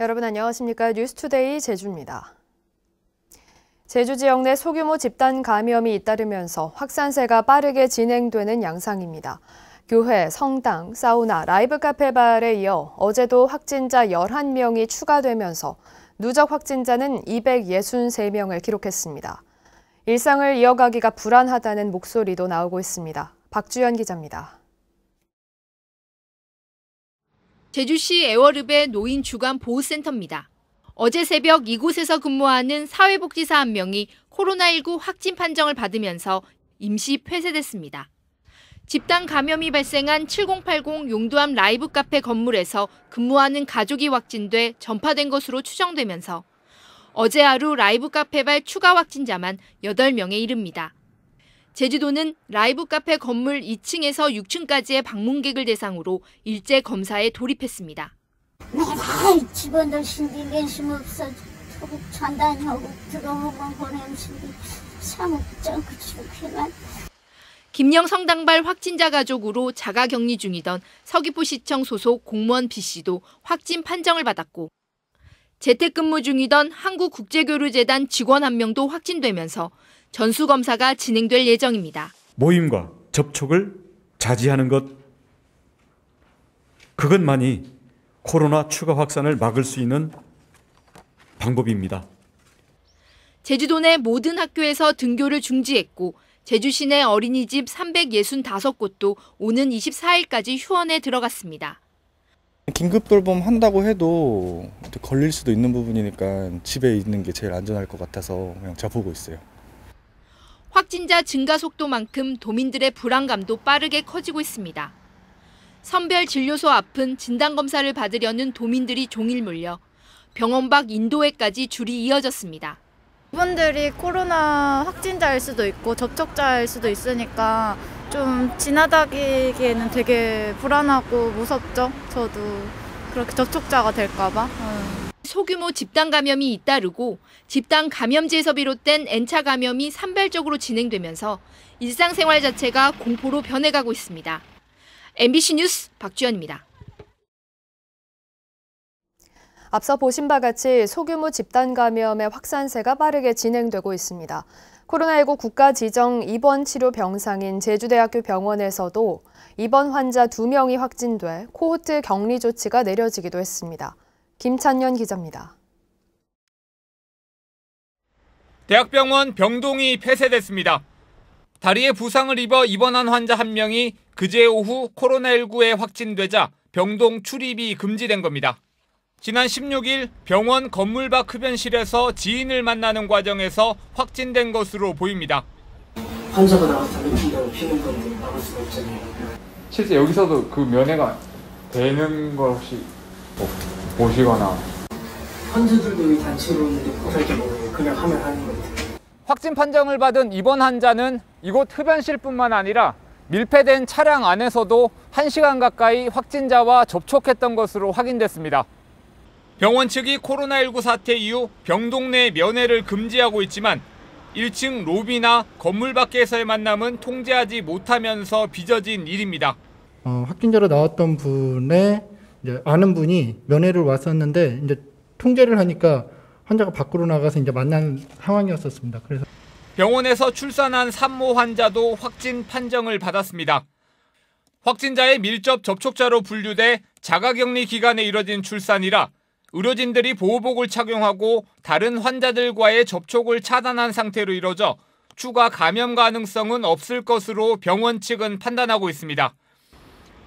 여러분 안녕하십니까? 뉴스투데이 제주입니다. 제주 지역 내 소규모 집단 감염이 잇따르면서 확산세가 빠르게 진행되는 양상입니다. 교회, 성당, 사우나, 라이브 카페 발에 이어 어제도 확진자 11명이 추가되면서 누적 확진자는 263명을 기록했습니다. 일상을 이어가기가 불안하다는 목소리도 나오고 있습니다. 박주연 기자입니다. 제주시 애월읍의 노인 주간 보호센터입니다. 어제 새벽 이곳에서 근무하는 사회복지사 1명이 코로나19 확진 판정을 받으면서 임시 폐쇄됐습니다. 집단 감염이 발생한 7080 용두암 라이브 카페 건물에서 근무하는 가족이 확진돼 전파된 것으로 추정되면서 어제 하루 라이브 카페발 추가 확진자만 8명에 이릅니다. 제주도는 라이브 카페 건물 2층에서 6층까지의 방문객을 대상으로 일제 검사에 돌입했습니다. 매달 직원들 신비 면심 없어 전단하고 들어오면 보내면 신비 사무장 그치만. 김영 성당발 확진자 가족으로 자가격리 중이던 서귀포시청 소속 공무원 B씨도 확진 판정을 받았고 재택근무 중이던 한국국제교류재단 직원 1명도 확진되면서 전수검사가 진행될 예정입니다. 모임과 접촉을 자제하는 것, 그것만이 코로나 추가 확산을 막을 수 있는 방법입니다. 제주도 내 모든 학교에서 등교를 중지했고 제주 시내 어린이집 365곳도 오는 24일까지 휴원에 들어갔습니다. 긴급 돌봄 한다고 해도 걸릴 수도 있는 부분이니까 집에 있는 게 제일 안전할 것 같아서 그냥 저 보고 있어요. 확진자 증가 속도만큼 도민들의 불안감도 빠르게 커지고 있습니다. 선별 진료소 앞은 진단검사를 받으려는 도민들이 종일 몰려 병원 밖 인도에까지 줄이 이어졌습니다. 이분들이 코로나 확진자일 수도 있고 접촉자일 수도 있으니까 좀 지나다니기에는 되게 불안하고 무섭죠. 저도 그렇게 접촉자가 될까 봐. 소규모 집단 감염이 잇따르고 집단 감염지에서 비롯된 N차 감염이 산발적으로 진행되면서 일상생활 자체가 공포로 변해가고 있습니다. MBC 뉴스 박주연입니다. 앞서 보신 바 같이 소규모 집단 감염의 확산세가 빠르게 진행되고 있습니다. 코로나19 국가 지정 입원 치료 병상인 제주대학교 병원에서도 입원 환자 2명이 확진돼 코호트 격리 조치가 내려지기도 했습니다. 김찬년 기자입니다. 대학병원 병동이 폐쇄됐습니다. 다리에 부상을 입어 입원한 환자 1명이 그제 오후 코로나19에 확진되자 병동 출입이 금지된 겁니다. 지난 16일 병원 건물 밖 흡연실에서 지인을 만나는 과정에서 확진된 것으로 보입니다. 환자가 나왔다면 담배를 피는 건데 나올 수가 없잖아요. 실제 여기서도 그 면회가 되는 걸 혹시 보시거나? 환자들도 단체로 그렇게 그냥 하면 하는 거예요. 확진 판정을 받은 입원 환자는 이곳 흡연실뿐만 아니라 밀폐된 차량 안에서도 1시간 가까이 확진자와 접촉했던 것으로 확인됐습니다. 병원 측이 코로나19 사태 이후 병동 내 면회를 금지하고 있지만 1층 로비나 건물 밖에서의 만남은 통제하지 못하면서 빚어진 일입니다. 확진자로 나왔던 분의 이제 아는 분이 면회를 왔었는데 이제 통제를 하니까 환자가 밖으로 나가서 이제 만난 상황이었었습니다. 그래서 병원에서 출산한 산모 환자도 확진 판정을 받았습니다. 확진자의 밀접 접촉자로 분류돼 자가격리 기간에 이뤄진 출산이라 의료진들이 보호복을 착용하고 다른 환자들과의 접촉을 차단한 상태로 이뤄져 추가 감염 가능성은 없을 것으로 병원 측은 판단하고 있습니다.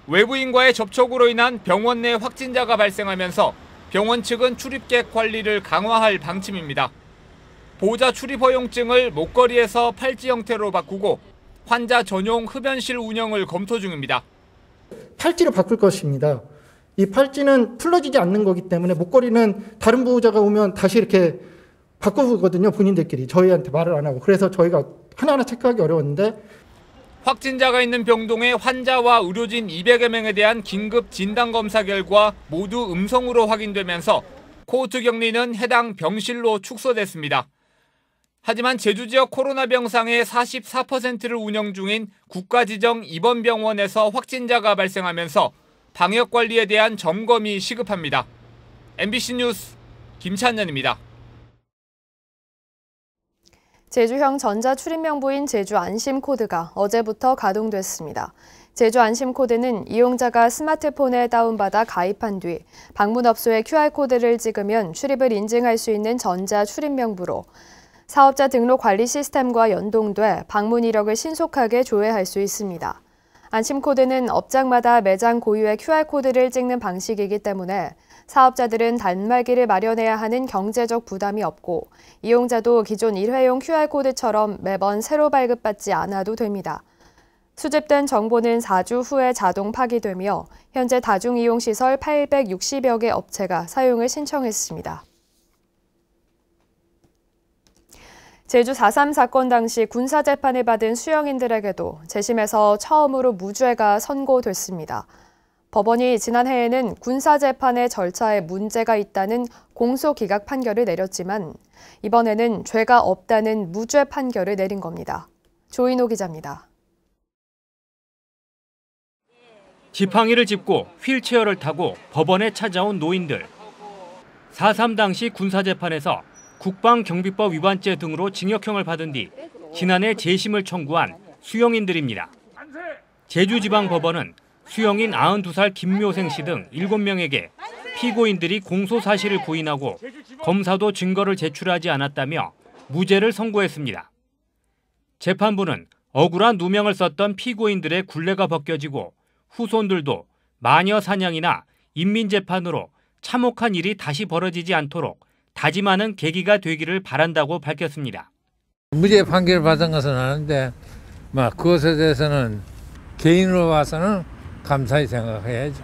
외부인과의 접촉으로 인한 병원 내 확진자가 발생하면서 병원 측은 출입객 관리를 강화할 방침입니다. 보호자 출입 허용증을 목걸이에서 팔찌 형태로 바꾸고 환자 전용 흡연실 운영을 검토 중입니다. 팔찌를 바꿀 것입니다. 이 팔찌는 풀러지지 않는 거기 때문에 목걸이는 다른 보호자가 오면 다시 이렇게 바꾸거든요. 본인들끼리 저희한테 말을 안 하고. 그래서 저희가 하나하나 체크하기 어려웠는데 확진자가 있는 병동의 환자와 의료진 200여 명에 대한 긴급 진단검사 결과 모두 음성으로 확인되면서 코호트 격리는 해당 병실로 축소됐습니다. 하지만 제주 지역 코로나 병상의 44%를 운영 중인 국가지정 입원병원에서 확진자가 발생하면서 방역관리에 대한 점검이 시급합니다. MBC 뉴스 김찬년입니다. 제주형 전자출입명부인 제주 안심코드가 어제부터 가동됐습니다. 제주 안심코드는 이용자가 스마트폰에 다운받아 가입한 뒤 방문업소에 QR코드를 찍으면 출입을 인증할 수 있는 전자출입명부로 사업자 등록 관리 시스템과 연동돼 방문 이력을 신속하게 조회할 수 있습니다. 안심코드는 업장마다 매장 고유의 QR코드를 찍는 방식이기 때문에 사업자들은 단말기를 마련해야 하는 경제적 부담이 없고 이용자도 기존 일회용 QR코드처럼 매번 새로 발급받지 않아도 됩니다. 수집된 정보는 4주 후에 자동 파기되며 현재 다중이용시설 860여 개 업체가 사용을 신청했습니다. 제주 4.3 사건 당시 군사재판을 받은 수영인들에게도 재심에서 처음으로 무죄가 선고됐습니다. 법원이 지난해에는 군사재판의 절차에 문제가 있다는 공소기각 판결을 내렸지만 이번에는 죄가 없다는 무죄 판결을 내린 겁니다. 조인호 기자입니다. 지팡이를 짚고 휠체어를 타고 법원에 찾아온 노인들. 4.3 당시 군사재판에서 국방경비법 위반죄 등으로 징역형을 받은 뒤 지난해 재심을 청구한 수용인들입니다. 제주지방법원은 수용인 92살 김묘생 씨 등 7명에게 피고인들이 공소 사실을 부인하고 검사도 증거를 제출하지 않았다며 무죄를 선고했습니다. 재판부는 억울한 누명을 썼던 피고인들의 굴레가 벗겨지고 후손들도 마녀 사냥이나 인민재판으로 참혹한 일이 다시 벌어지지 않도록 다짐하는 계기가 되기를 바란다고 밝혔습니다. 무죄 판결을 받은 것은 아는데 그것에 대해서는 개인으로 봐서는 감사히 생각해야죠.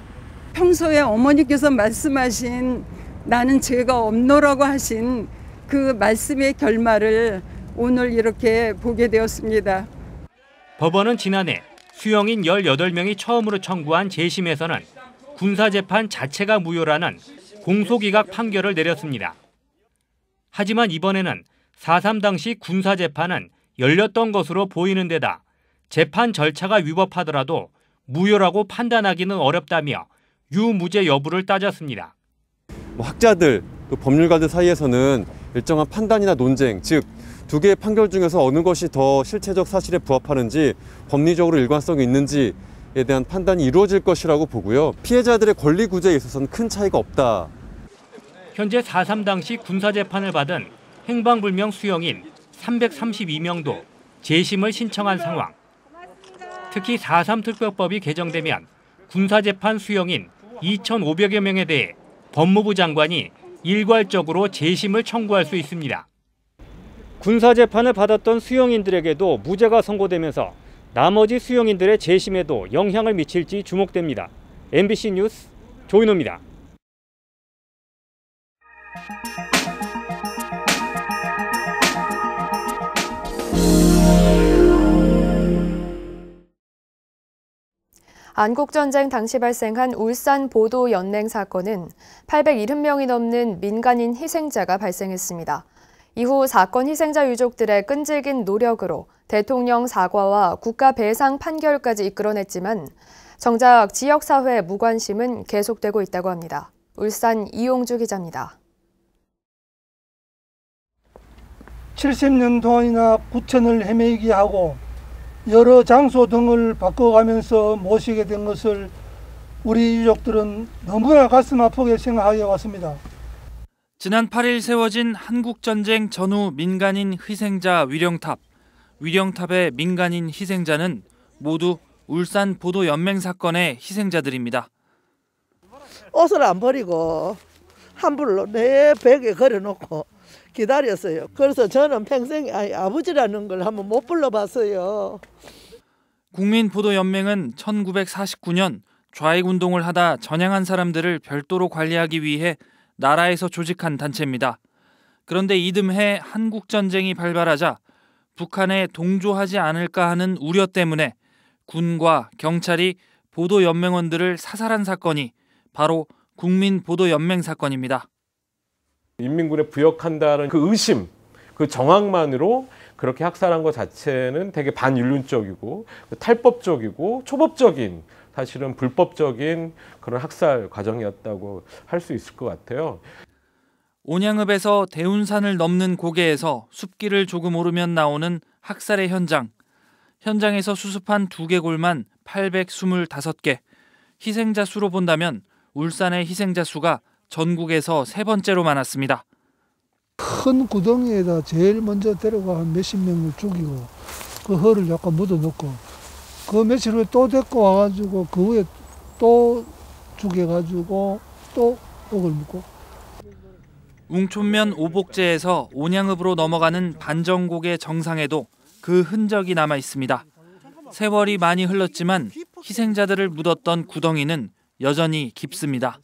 평소에 어머니께서 말씀하신 나는 죄가 없노라고 하신 그 말씀의 결말을 오늘 이렇게 보게 되었습니다. 법원은 지난해 수용인 18명이 처음으로 청구한 재심에서는 군사재판 자체가 무효라는 공소기각 판결을 내렸습니다. 하지만 이번에는 4.3 당시 군사재판은 열렸던 것으로 보이는 데다 재판 절차가 위법하더라도 무효라고 판단하기는 어렵다며 유무죄 여부를 따졌습니다. 학자들, 또 법률가들 사이에서는 일정한 판단이나 논쟁, 즉 두 개의 판결 중에서 어느 것이 더 실체적 사실에 부합하는지 법리적으로 일관성이 있는지에 대한 판단이 이루어질 것이라고 보고요. 피해자들의 권리 구제에 있어서는 큰 차이가 없다. 현재 4.3 당시 군사재판을 받은 행방불명 수용인 332명도 재심을 신청한 상황. 특히 4.3 특별법이 개정되면 군사재판 수용인 2,500여 명에 대해 법무부 장관이 일괄적으로 재심을 청구할 수 있습니다. 군사재판을 받았던 수용인들에게도 무죄가 선고되면서 나머지 수용인들의 재심에도 영향을 미칠지 주목됩니다. MBC 뉴스 조인호입니다. 안국전쟁 당시 발생한 울산 보도 연맹 사건은 870명이 넘는 민간인 희생자가 발생했습니다. 이후 사건 희생자 유족들의 끈질긴 노력으로 대통령 사과와 국가 배상 판결까지 이끌어냈지만 정작 지역사회의 무관심은 계속되고 있다고 합니다. 울산 이용주 기자입니다. 70년 동안이나 구천을 헤매게 하고 여러 장소 등을 바꿔가면서 모시게 된 것을 우리 유족들은 너무나 가슴 아프게 생각하게 왔습니다. 지난 8일 세워진 한국전쟁 전후 민간인 희생자 위령탑. 위령탑의 민간인 희생자는 모두 울산 보도연맹 사건의 희생자들입니다. 옷을 안 버리고 함부로 내 벽에 걸어놓고 기다렸어요. 그래서 저는 평생 아버지라는 걸 한번 못 불러봤어요. 국민보도연맹은 1949년 좌익운동을 하다 전향한 사람들을 별도로 관리하기 위해 나라에서 조직한 단체입니다. 그런데 이듬해 한국전쟁이 발발하자 북한에 동조하지 않을까 하는 우려 때문에 군과 경찰이 보도연맹원들을 사살한 사건이 바로 국민보도연맹 사건입니다. 인민군에 부역한다는 그 의심, 그 정황만으로 그렇게 학살한 것 자체는 되게 반인륜적이고 탈법적이고 초법적인 사실은 불법적인 그런 학살 과정이었다고 할 수 있을 것 같아요. 온양읍에서 대운산을 넘는 고개에서 숲길을 조금 오르면 나오는 학살의 현장. 현장에서 수습한 두개골만 825개. 희생자 수로 본다면 울산의 희생자 수가 전국에서 세 번째로 많았습니다. 큰 구덩이에다 제일 먼저 데려가 한 몇십 명을 죽이고 그 허를 약간 묻어놓고 그 며칠 후에 또 데리고 와가지고 그 후에 또 죽여가지고 또 옥을 묻고. 웅촌면 오복제에서 온양읍으로 넘어가는 반정곡의 정상에도 그 흔적이 남아 있습니다. 세월이 많이 흘렀지만 희생자들을 묻었던 구덩이는 여전히 깊습니다.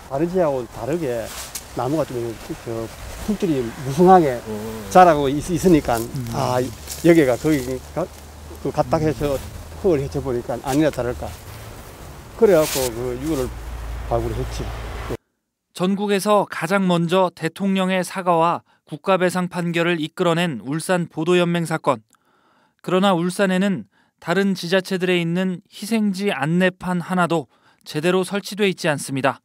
다른 지하고 다르게 나무가 좀 풀들이 무성하게 자라고 있으니까 아 여기가 거기가 그 갔다 해서 흙을 헤쳐보니까 아니나 다를까 그래갖고 그 유골을 발굴을 했지. 전국에서 가장 먼저 대통령의 사과와 국가배상 판결을 이끌어낸 울산 보도연맹 사건. 그러나 울산에는 다른 지자체들에 있는 희생지 안내판 하나도 제대로 설치돼 있지 않습니다.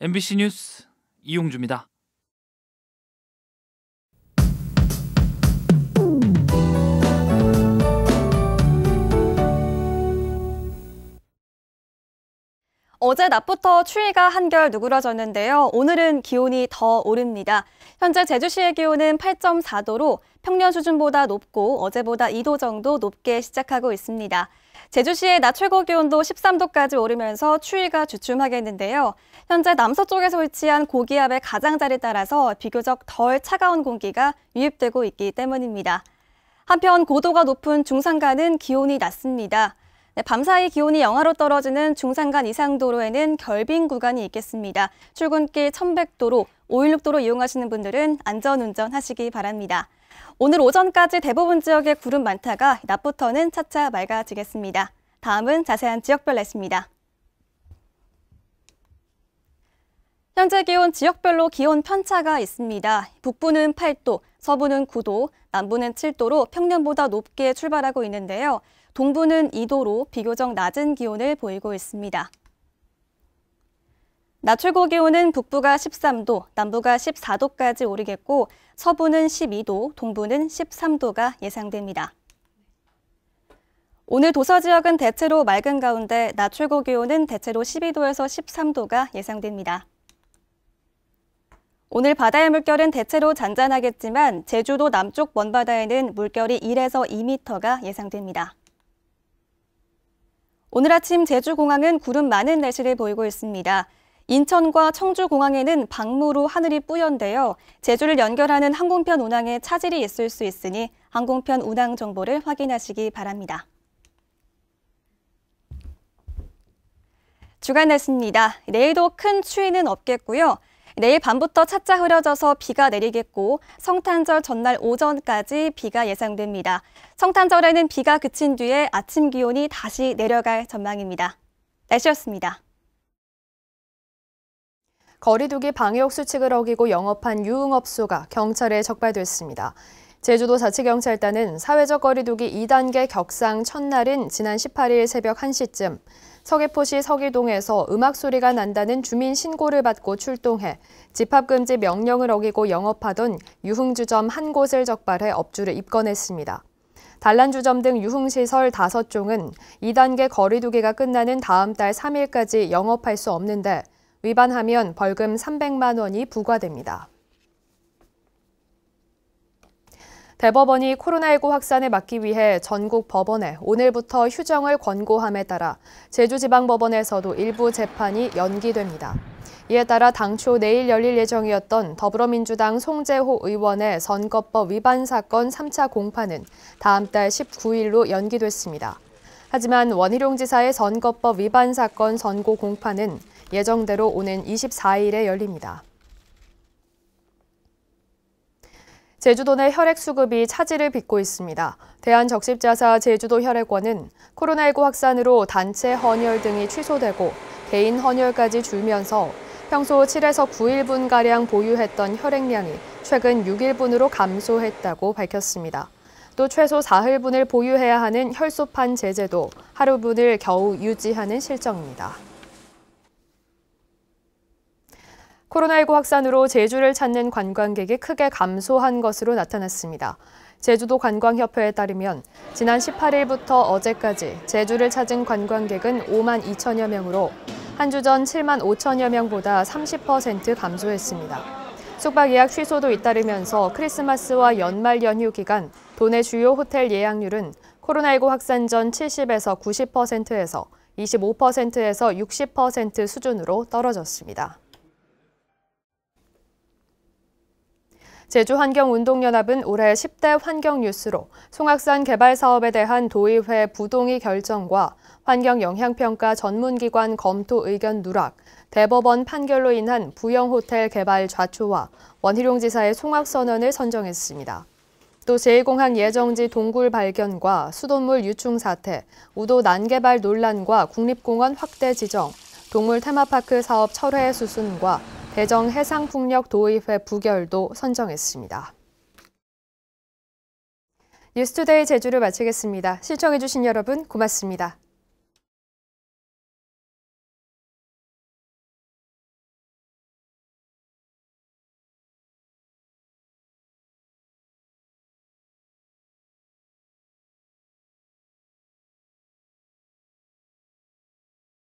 MBC 뉴스 이용주입니다. 어제 낮부터 추위가 한결 누그러졌는데요. 오늘은 기온이 더 오릅니다. 현재 제주시의 기온은 8.4도로 평년 수준보다 높고 어제보다 2도 정도 높게 시작하고 있습니다. 제주시의 낮 최고 기온도 13도까지 오르면서 추위가 주춤하겠는데요. 현재 남서쪽에서 위치한 고기압의 가장자리에 따라서 비교적 덜 차가운 공기가 유입되고 있기 때문입니다. 한편 고도가 높은 중산간은 기온이 낮습니다. 밤사이 기온이 영하로 떨어지는 중산간 이상 도로에는 결빙 구간이 있겠습니다. 출근길 1100도로 516도로 이용하시는 분들은 안전운전 하시기 바랍니다. 오늘 오전까지 대부분 지역에 구름 많다가 낮부터는 차차 맑아지겠습니다. 다음은 자세한 지역별 날씨입니다. 현재 기온 지역별로 기온 편차가 있습니다. 북부는 8도, 서부는 9도, 남부는 7도로 평년보다 높게 출발하고 있는데요. 동부는 2도로 비교적 낮은 기온을 보이고 있습니다. 낮 최고 기온은 북부가 13도, 남부가 14도까지 오르겠고 서부는 12도, 동부는 13도가 예상됩니다. 오늘 도서 지역은 대체로 맑은 가운데 낮 최고 기온은 대체로 12도에서 13도가 예상됩니다. 오늘 바다의 물결은 대체로 잔잔하겠지만 제주도 남쪽 먼바다에는 물결이 1에서 2m가 예상됩니다. 오늘 아침 제주공항은 구름 많은 날씨를 보이고 있습니다. 인천과 청주공항에는 방무로 하늘이 뿌연데요. 제주를 연결하는 항공편 운항에 차질이 있을 수 있으니 항공편 운항 정보를 확인하시기 바랍니다. 주간 날씨입니다. 내일도 큰 추위는 없겠고요. 내일 밤부터 차차 흐려져서 비가 내리겠고 성탄절 전날 오전까지 비가 예상됩니다. 성탄절에는 비가 그친 뒤에 아침 기온이 다시 내려갈 전망입니다. 날씨였습니다. 거리두기 방역 수칙을 어기고 영업한 유흥업소가 경찰에 적발됐습니다. 제주도 자치경찰단은 사회적 거리두기 2단계 격상 첫날인 지난 18일 새벽 1시쯤 서귀포시 서귀동에서 음악 소리가 난다는 주민 신고를 받고 출동해 집합금지 명령을 어기고 영업하던 유흥주점 한 곳을 적발해 업주를 입건했습니다. 단란주점 등 유흥시설 5종은 2단계 거리두기가 끝나는 다음 달 3일까지 영업할 수 없는데 위반하면 벌금 300만 원이 부과됩니다. 대법원이 코로나19 확산을 막기 위해 전국 법원에 오늘부터 휴정을 권고함에 따라 제주지방법원에서도 일부 재판이 연기됩니다. 이에 따라 당초 내일 열릴 예정이었던 더불어민주당 송재호 의원의 선거법 위반 사건 3차 공판은 다음 달 19일로 연기됐습니다. 하지만 원희룡 지사의 선거법 위반 사건 선고 공판은 예정대로 오는 24일에 열립니다. 제주도 내 혈액 수급이 차질을 빚고 있습니다. 대한적십자사 제주도 혈액원은 코로나19 확산으로 단체 헌혈 등이 취소되고 개인 헌혈까지 줄면서 평소 7에서 9일분가량 보유했던 혈액량이 최근 6일분으로 감소했다고 밝혔습니다. 또 최소 사흘분을 보유해야 하는 혈소판 제재도 하루분을 겨우 유지하는 실정입니다. 코로나19 확산으로 제주를 찾는 관광객이 크게 감소한 것으로 나타났습니다. 제주도 관광협회에 따르면 지난 18일부터 어제까지 제주를 찾은 관광객은 5만 2천여 명으로 한 주 전 7만 5천여 명보다 30% 감소했습니다. 숙박 예약 취소도 잇따르면서 크리스마스와 연말 연휴 기간 도내 주요 호텔 예약률은 코로나19 확산 전 70에서 90%에서 25%에서 60% 수준으로 떨어졌습니다. 제주환경운동연합은 올해 10대 환경뉴스로 송악산 개발 사업에 대한 도의회 부동의 결정과 환경영향평가 전문기관 검토 의견 누락, 대법원 판결로 인한 부영호텔 개발 좌초와 원희룡 지사의 송악선언을 선정했습니다. 또 제1공항 예정지 동굴 발견과 수돗물 유충 사태, 우도 난개발 논란과 국립공원 확대 지정, 동물 테마파크 사업 철회 수순과 대정 해상풍력 도의회 부결도 선정했습니다. 뉴스투데이 제주를 마치겠습니다. 시청해주신 여러분 고맙습니다.